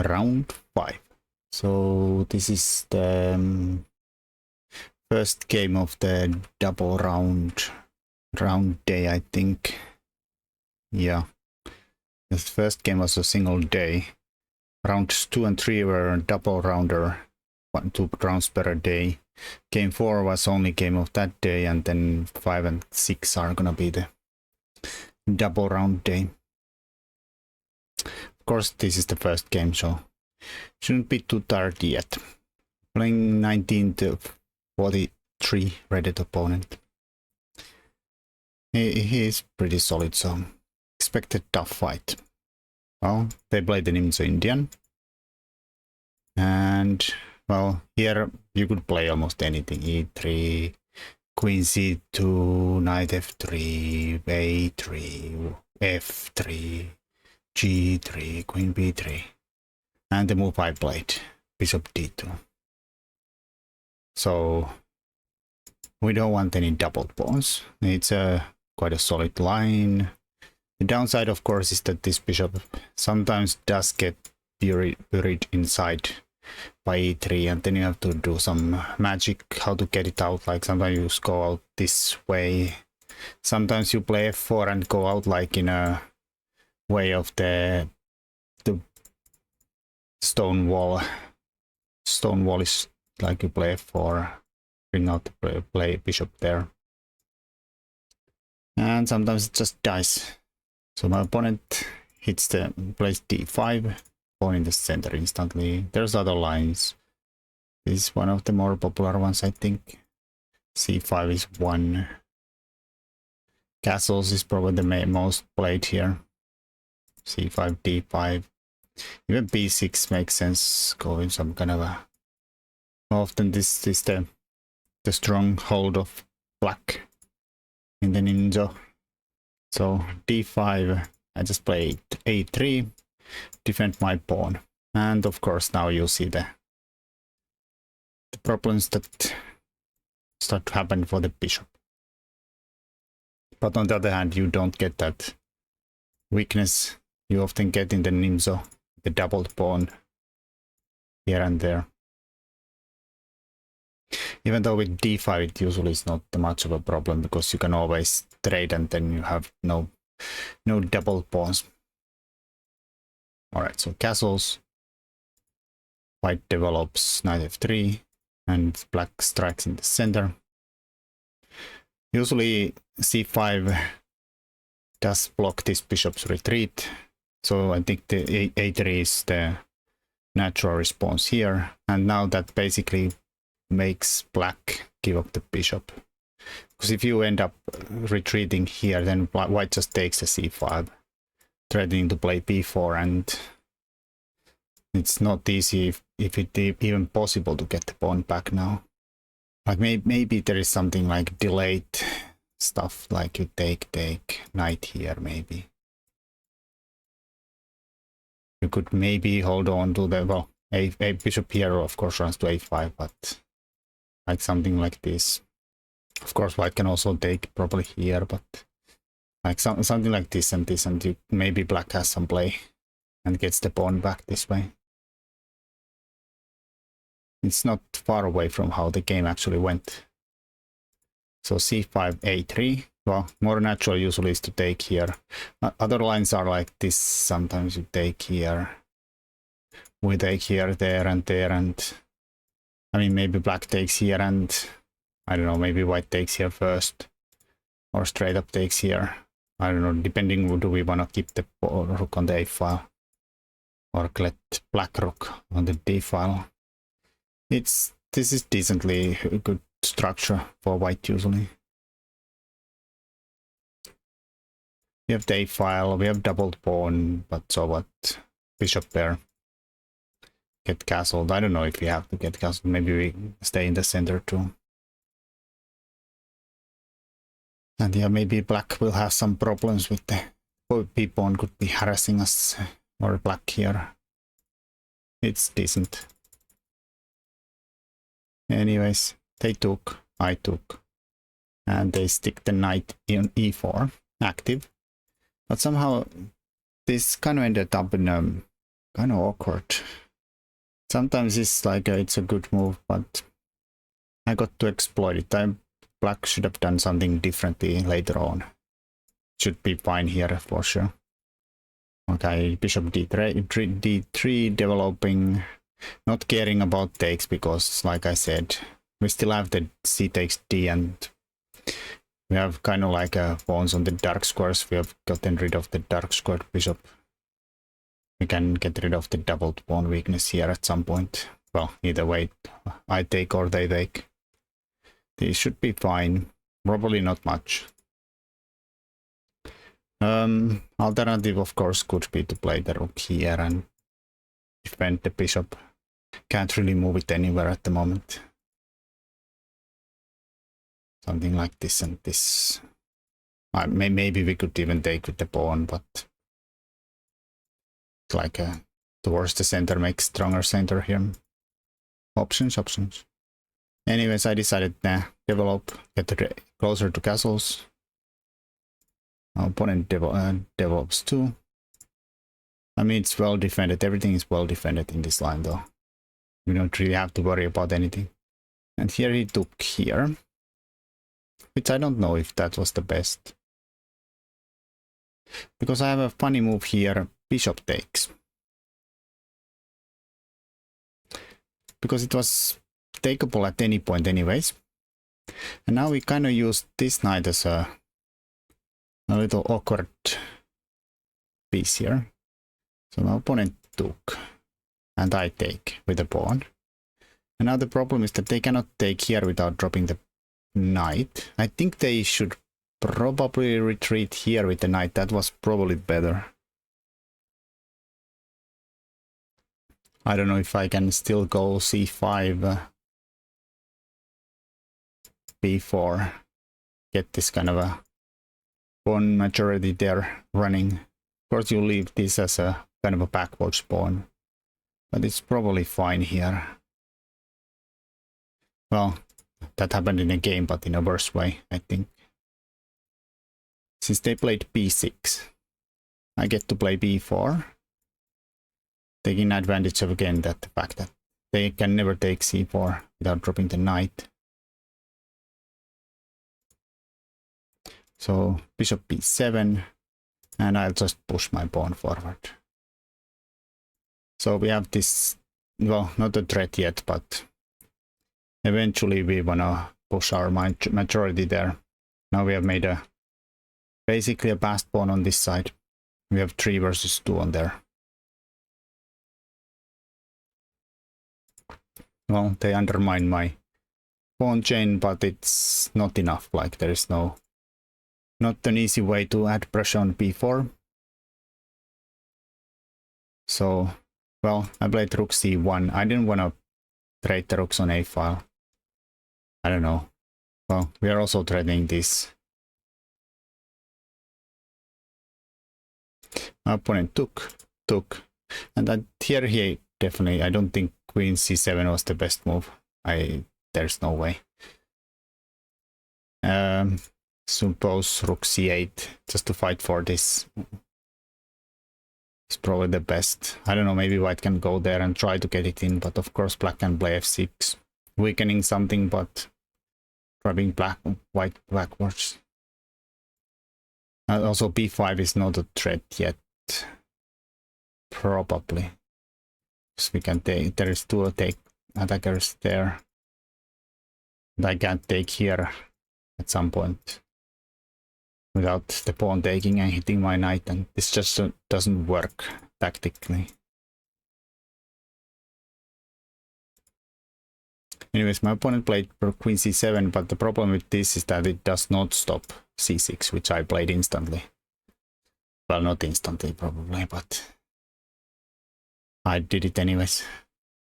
round 5. So this is the first game of the double round day, I think. Yeah, the first game was a single day. Rounds 2 and 3 were double rounder, 2 rounds per day. Game 4 was only game of that day, and then 5 and 6 are gonna be the double round day. Of course, this is the first game, so shouldn't be too tired yet. Playing 19 to 43 rated opponent. He is pretty solid, so expect a tough fight. Well, they played the Nimzo-Indian. And, well, here you could play almost anything. E3, Queen C2, Knight F3, A3, F3, G3, Queen B3. And the move I played, Bishop D2. So we don't want any doubled pawns. It's quite a solid line. The downside, of course, is that this bishop sometimes does get buried inside by E3, and then you have to do some magic how to get it out. Like sometimes you just go out this way. Sometimes you play F4 and go out like in a way of the stone wall. Stone wall is like you play F4, bring out the play bishop there. And sometimes it just dies. So my opponent plays D5, pawn in the center instantly. There's other lines. This is one of the more popular ones, I think. C5 is one. Castles is probably the most played here. C5, D5. Even B6 makes sense. Go in some kind of a... Often this is the stronghold of black in the Nimzo. So D5, I just play A3, defend my pawn. And of course now you see the problems that start to happen for the bishop. But on the other hand, you don't get that weakness you often get in the Nimzo, the doubled pawn here and there. Even though with D5 it usually is not much of a problem, because you can always trade and then you have no double pawns. Alright, so castles. White develops knight f3 and black strikes in the center. Usually c5 does block this bishop's retreat, so I think the a3 is the natural response here, and now that basically makes black give up the bishop, because if you end up retreating here, then white just takes the c5, threatening to play b4, and it's not easy if it even possible to get the pawn back now. Like maybe there is something like delayed stuff, like you take knight here, maybe you could maybe hold on to the, well, a bishop here of course runs to a5, but like something like this. Of course white can also take probably here, but like something like this and this, and maybe black has some play and gets the pawn back this way. It's not far away from how the game actually went. So c5, a3. Well, more natural usually is to take here. Other lines are like this. Sometimes you take here. We take here, there, and I mean, maybe black takes here, and I don't know, maybe white takes here first, or straight up takes here. I don't know, depending, do we want to keep the rook on the a file or let black rook on the d file. This is decently a good structure for white usually. We have the a file, we have doubled pawn, but so what? Bishop there. Get castled. I don't know if we have to get castled. Maybe we stay in the center too. And yeah, maybe black will have some problems with the b pawn, could be harassing us, or black here. It's decent. Anyways, they took, I took, and they stick the knight in e4 active. But somehow this kind of ended up in Kind of awkward. Sometimes it's like it's a good move, but I got to exploit it. Black should have done something differently later on. Should be fine here for sure. Okay, bishop d3 developing, not caring about takes because, like I said, we still have the c takes d and we have kind of like pawns on the dark squares. We have gotten rid of the dark squared bishop. We can get rid of the doubled pawn weakness here at some point. Well, either way, I take or they take. These should be fine. Probably not much. Alternative, of course, could be to play the rook here and defend the bishop. Can't really move it anywhere at the moment. Something like this and this. Maybe we could even take with the pawn, but like towards the center makes stronger center here. Options. Anyways, I decided develop, get closer to castles. Our opponent develops too. I mean, it's well defended. Everything is well defended in this line though. We don't really have to worry about anything. And here he took here, which I don't know if that was the best. Because I have a funny move here, bishop takes. Because it was takeable at any point anyways. And now we kind of use this knight as a little awkward piece here. So my opponent took and I take with a pawn. And now the problem is that they cannot take here without dropping the knight. I think they should probably retreat here with the knight. That was probably better. I don't know if I can still go c5, b4, get this kind of a pawn majority there running. Of course, you leave this as a kind of a backwards pawn, but it's probably fine here. Well, that happened in a game, but in a worse way, I think. Since they played b6, I get to play b4, taking advantage of again that the fact that they can never take c4 without dropping the knight. So bishop b7, and I'll just push my pawn forward. So we have this, well, not a threat yet, but eventually we wanna push our majority there. Now we have made basically a passed pawn on this side. We have 3 versus 2 on there. Well, they undermine my pawn chain, but it's not enough. Like there is not an easy way to add pressure on b4. So, well, I played rook c1. I didn't want to trade the rooks on a file. I don't know. Well, we are also threatening this. My opponent took. And here he definitely, I don't think queen c7 was the best move. There's no way. Suppose rook c8 just to fight for this. It's probably the best. I don't know, maybe white can go there and try to get it in, but of course black can play f6, weakening something, but driving white backwards. Also b5 is not a threat yet, probably. So we can take, there is 2 attackers there. And I can't take here at some point without the pawn taking and hitting my knight, and this just doesn't work tactically. Anyways, my opponent played queen c7, but the problem with this is that it does not stop c6, which I played instantly. Well, not instantly probably, but I did it anyways.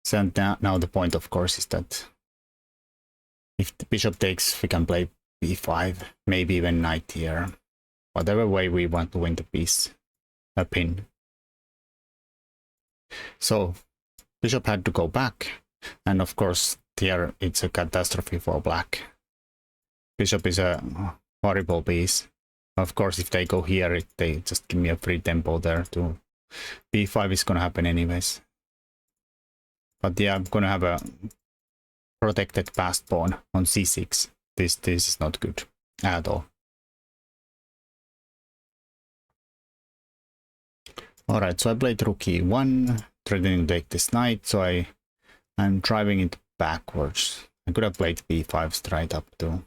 So now the point, of course, is that if the bishop takes, we can play b5, maybe even knight here. Whatever way we want to win the piece, a pin. So bishop had to go back, and of course here it's a catastrophe for black. Bishop is a horrible piece. Of course, if they go here, they just give me a free tempo there to b5 is gonna happen anyways. But yeah, I'm gonna have a protected passed pawn on c6. This is not good at all. Alright, so I played rook e1, threatening to take this knight, so I'm driving it backwards. I could have played b5 straight up too.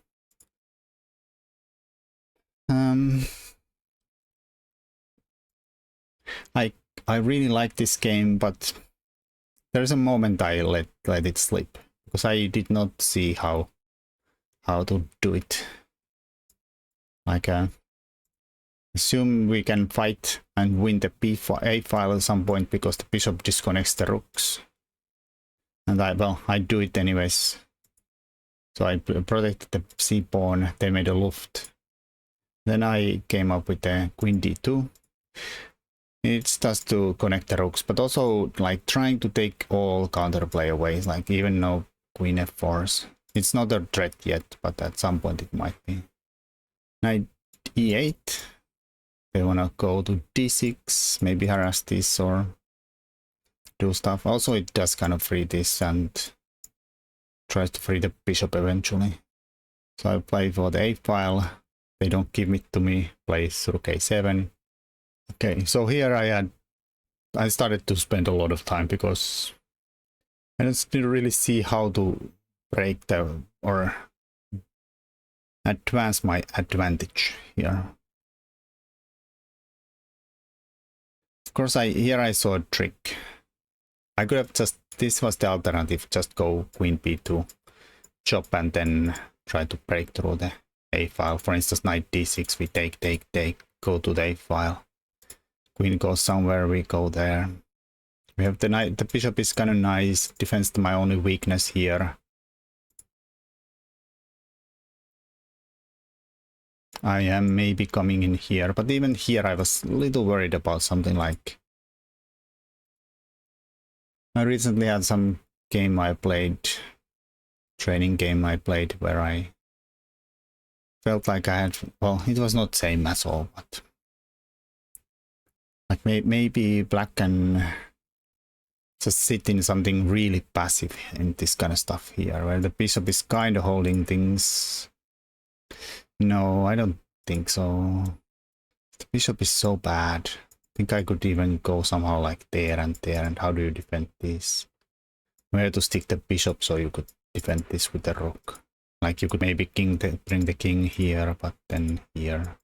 I really like this game, but there's a moment I let it slip because I did not see how to do it. Like assume we can fight and win the a file at some point because the bishop disconnects the rooks, and I do it anyways. So I protected the c pawn. They made a luft. Then I came up with the queen d2. It's just to connect the rooks, but also like trying to take all counterplay away, like even no queen f4s. It's not a threat yet, but at some point it might be. Knight e8. They wanna go to d6, maybe harass this or do stuff. Also, it does kind of free this and tries to free the bishop eventually. So I play for the a file. They don't give it to me. Plays rook a7. Okay, so here I started to spend a lot of time because I didn't really see how to break or advance my advantage here. Of course, here I saw a trick. I could have this was the alternative, just go queen b2, chop, and then try to break through the a file. For instance, knight d6, we take, go to the a file. Queen goes somewhere, we go there. We have the knight, the bishop is kind of nice, defends my only weakness here. I am maybe coming in here, but even here I was a little worried about something like... I recently had some game I played, training game I played, where I felt like I had, well, it was not same as all, but like maybe black can just sit in something really passive in this kind of stuff here, where the bishop is kind of holding things. No, I don't think so. The bishop is so bad. I think I could even go somehow like there, and how do you defend this? Where to stick the bishop so you could defend this with the rook? Like you could maybe bring the king here, but then here.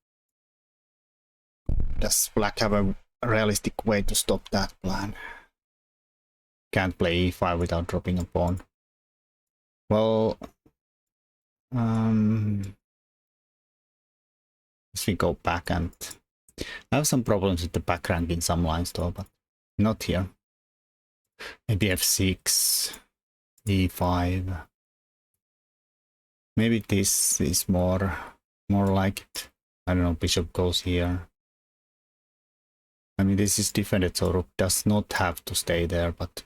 Does black have a realistic way to stop that plan? Can't play e5 without dropping a pawn. Well, as we go back, and I have some problems with the back rank in some lines though, but not here. Maybe f6, e5. Maybe this is more like it. I don't know, bishop goes here. I mean, this is defended, so rook does not have to stay there, but...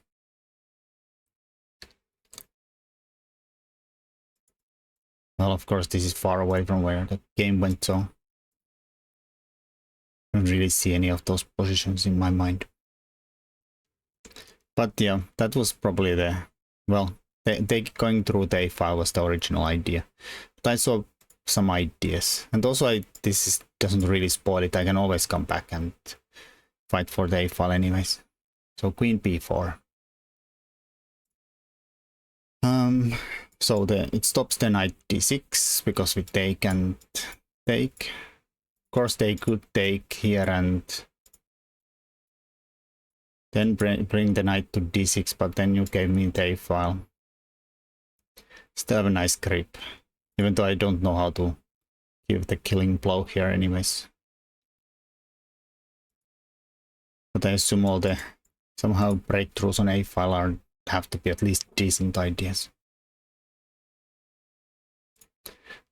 Well, of course, this is far away from where the game went, so... I don't really see any of those positions in my mind. But yeah, that was probably the... Well, they going through the a file was the original idea. But I saw some ideas. And also, this doesn't really spoil it. I can always come back and fight for the a file anyways. So queen b4. So it stops the knight d6 because we take and take. Of course, they could take here and then bring the knight to d6, but then you gave me the a file. Still have a nice grip, even though I don't know how to give the killing blow here anyways. But I assume all the somehow breakthroughs on a file have to be at least decent ideas.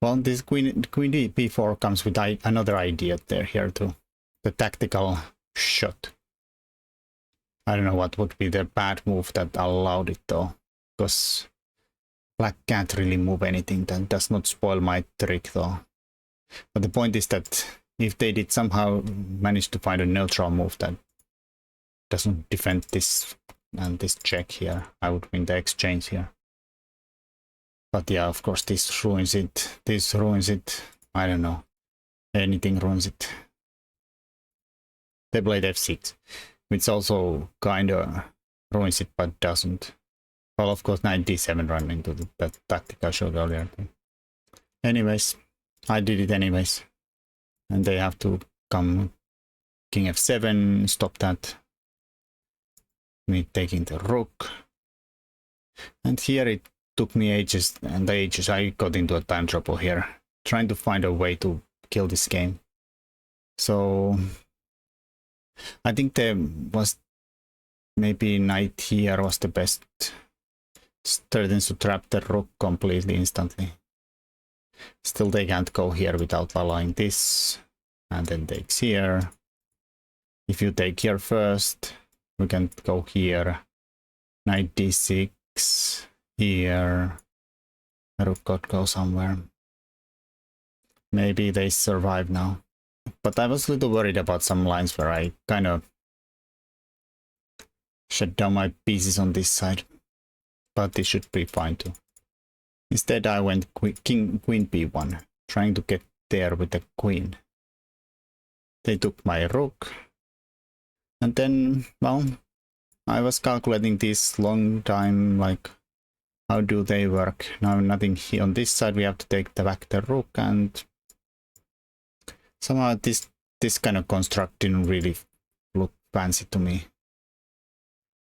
Well, this queen b4 comes with another idea here too. The tactical shot. I don't know what would be the bad move that allowed it though, because black can't really move anything. That does not spoil my trick though. But the point is that if they did somehow manage to find a neutral move that doesn't defend this and this check here, I would win the exchange here. But yeah, of course this ruins it. This ruins it. I don't know. Anything ruins it. They played f6, which also kind of ruins it, but doesn't. Well, of course, knight d7 run into that tactic I showed earlier. Anyways, I did it anyways. And they have to come king f7, stop that. Me taking the rook. And here it took me ages and ages. I got into a time trouble here, trying to find a way to kill this game. So I think there was maybe knight here was the best. Threatens to trap the rook completely instantly. Still they can't go here without allowing this. And then takes here. If you take here first, we can go here. Knight d6 here. Rook could go somewhere. Maybe they survive now. But I was a little worried about some lines where I kind of shut down my pieces on this side. But this should be fine too. Instead I went queen b1, trying to get there with the queen. They took my rook. And then, well, I was calculating this long time, like, how do they work? Now nothing here on this side, we have to take back the rook, and somehow this kind of construct didn't really look fancy to me.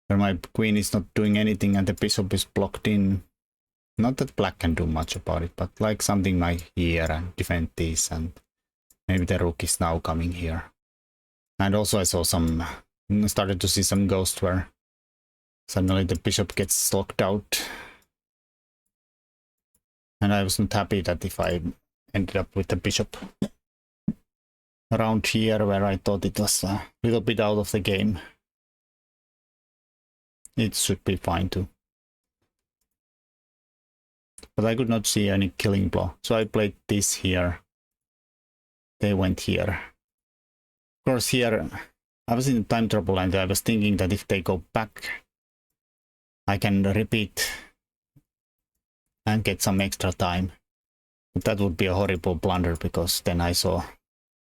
Where my queen is not doing anything and the bishop is blocked in. Not that black can do much about it, but like something like here and defend this, and maybe the rook is now coming here. And also I saw started to see some ghosts where suddenly the bishop gets locked out. And I wasn't happy that if I ended up with the bishop around here where I thought it was a little bit out of the game. It should be fine too. But I could not see any killing blow. So I played this here. They went here. Of course here, I was in time trouble and I was thinking that if they go back, I can repeat and get some extra time. But that would be a horrible blunder because then I saw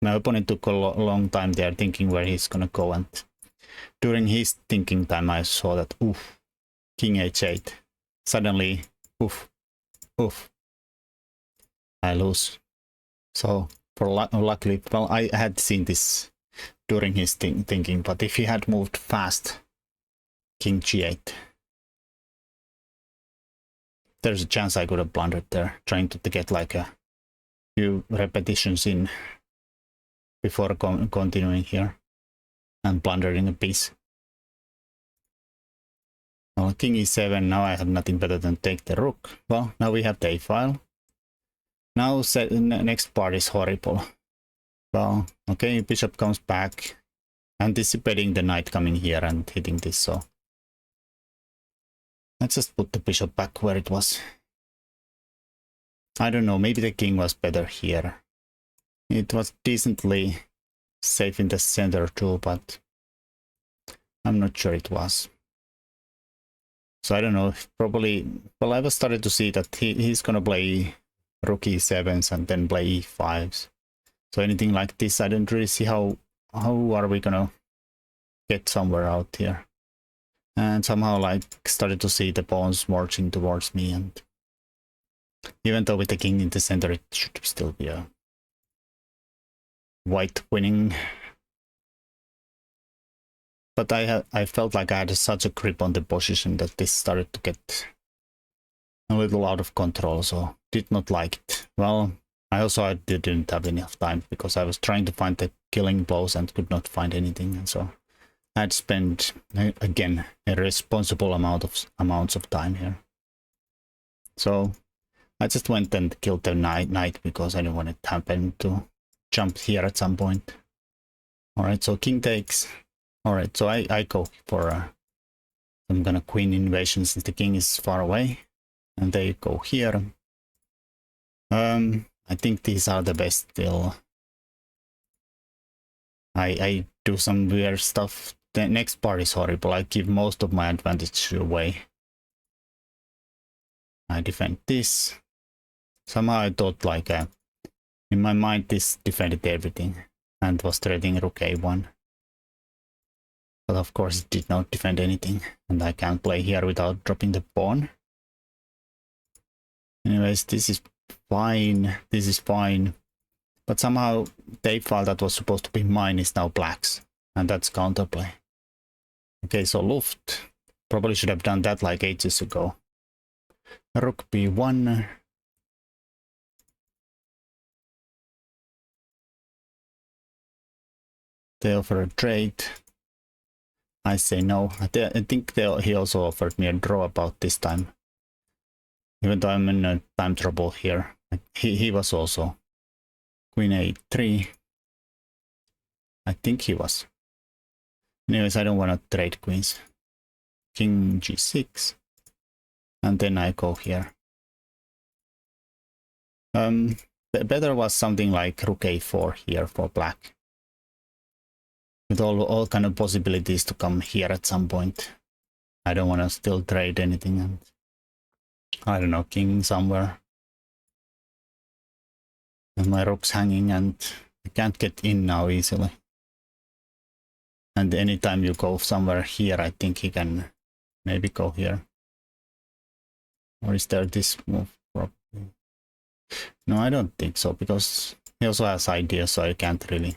my opponent took a long time there thinking where he's gonna go, and during his thinking time I saw that oof, king h8. Suddenly, oof, oof, I lose. So luckily, well, I had seen this during his thinking, but if he had moved fast, king g8, there's a chance I could have blundered there, trying to get like a few repetitions in before continuing here and blundering a piece. Well, king e7, now I have nothing better than take the rook. Well, now we have the a-file. Now next part is horrible. Well, okay, bishop comes back, anticipating the knight coming here and hitting this, so let's just put the bishop back where it was. I don't know, maybe the king was better here. It was decently safe in the center too, but I'm not sure it was. So I don't know, probably, well, I was starting to see that he's gonna play rook e7s and then play e5s. So anything like this, I don't really see how are we gonna get somewhere out here. And somehow like started to see the pawns marching towards me, and even though with the king in the center it should still be a white winning. But I felt like I had such a grip on the position that this started to get a little out of control, so did not like it. Well, I also didn't have enough time because I was trying to find the killing blows and could not find anything, and so I had spent again a responsible amounts of time here. So I just went and killed the knight because I didn't want it to happen to jump here at some point. Alright, so king takes. Alright, so I go for some kind of queen invasion since the king is far away. And they go here. I think these are the best still. I do some weird stuff the next part is horrible. I give most of my advantage away. I defend this. Somehow I thought like in my mind this defended everything and was threatening rook a1. But of course it did not defend anything, and I can't play here without dropping the pawn. Anyways, this is fine. This is fine. But somehow the file that was supposed to be mine is now black's, and that's counterplay. Okay, so Luft. Probably should have done that like ages ago. Rook b1. They offer a trade. I say no. I think he also offered me a draw about this time. Even though I'm in time trouble here. He was also. Queen a3. I think he was. Anyways, I don't want to trade queens. King g6. And then I go here. Better was something like rook a4 here for black. With all kind of possibilities to come here at some point. I don't want to still trade anything. And I don't know, king somewhere. And my rook's hanging and I can't get in now easily. And anytime you go somewhere here, I think he can maybe go here. Or is there this move? Probably. No, I don't think so, because he also has ideas, so I can't really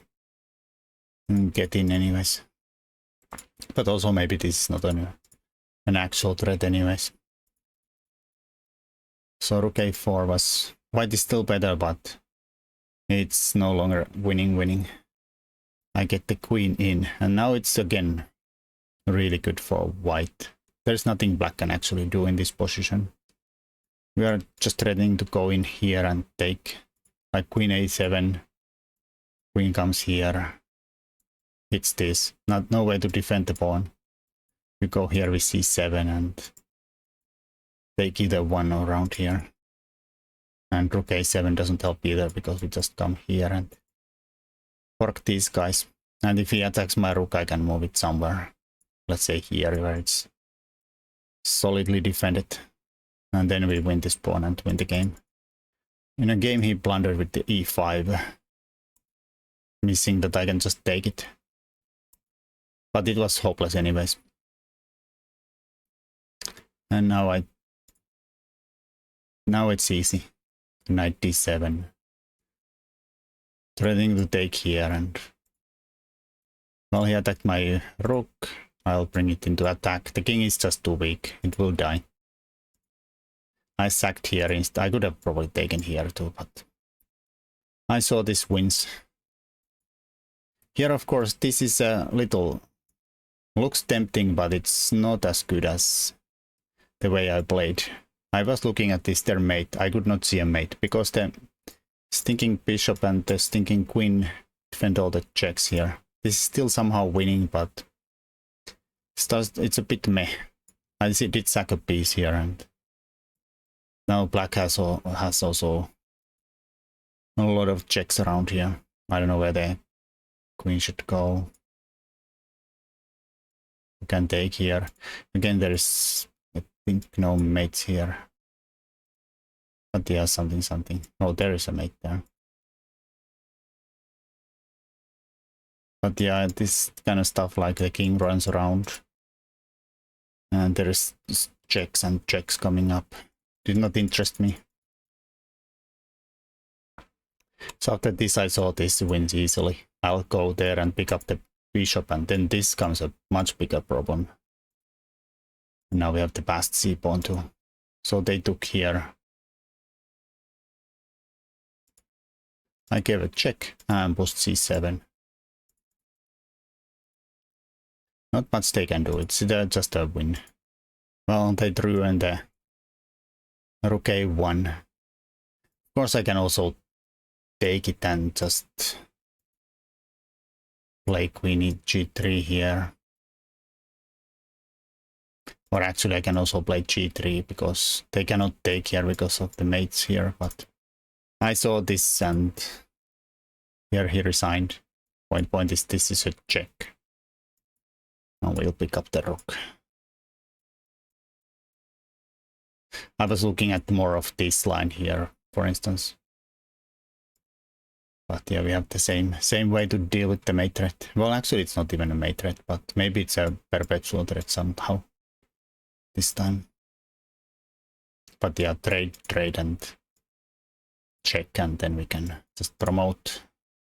get in anyways. But also maybe this is not an actual threat anyways. So rook a4 was... White is still better, but it's no longer winning. I get the queen in, and now it's again really good for white. There's nothing black can actually do in this position. We are just threatening to go in here and take like queen a7. Queen comes here. It's this. No way to defend the pawn. We go here with c7 and take either one around here. And rook a7 doesn't help either, because we just come here and work these guys. And if he attacks my rook, I can move it somewhere. Let's say here, where it's solidly defended. And then we win this pawn and win the game. In a game he blundered with the e5. Missing that I can just take it. But it was hopeless anyways. And now it's easy. Knight d7. Threatening to take here, and well, he attacked my rook. I'll bring it into attack. The king is just too weak. It will die. I sacked here instead. I could have probably taken here too, but I saw this wins. Here, of course, this is a little... Looks tempting, but it's not as good as the way I played. I was looking at this, their mate. I could not see a mate, because the stinking bishop and the stinking queen defend all the checks here. This is still somehow winning, but it's a bit meh. I did sack a piece here, and now black has also a lot of checks around here. I don't know where the queen should go. You can take here. Again, there is, I think, no mates here. But yeah, something. Oh, there is a mate there. But yeah, this kind of stuff, like the king runs around. And there is checks and checks coming up. Did not interest me. So after this, I saw this wins easily. I'll go there and pick up the bishop, and then this comes a much bigger problem. And now we have the passed c pawn too. So they took here. I gave a check and pushed c7. Not much they can do. It's just a win. Well, they drew in the rook a1. Of course, I can also take it and just play queen g3 here. Or actually, I can also play g3, because they cannot take here because of the mates here. But I saw this, and here he resigned. Point is, this is a check. And we'll pick up the rook. I was looking at more of this line here, for instance. But yeah, we have the same way to deal with the mate threat. Well, actually, it's not even a mate threat, but maybe it's a perpetual threat somehow this time. But yeah, trade and check, and then we can just promote.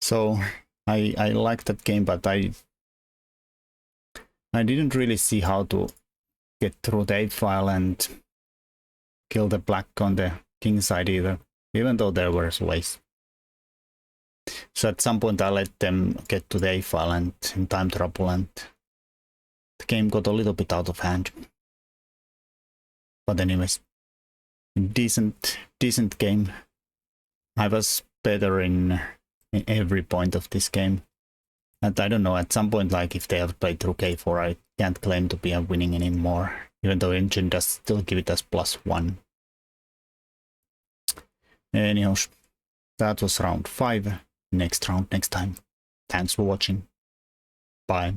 So I like that game, but I didn't really see how to get through the A file and kill the black on the king side either, even though there were ways. So at some point I let them get to the A file and in time trouble, and the game got a little bit out of hand. But anyways, decent game. I was better in every point of this game. And I don't know, at some point, like if they have played rook a4, I can't claim to be winning anymore, even though engine does still give it as +1. Anyhow, that was round 5. Next round next time. Thanks for watching. Bye.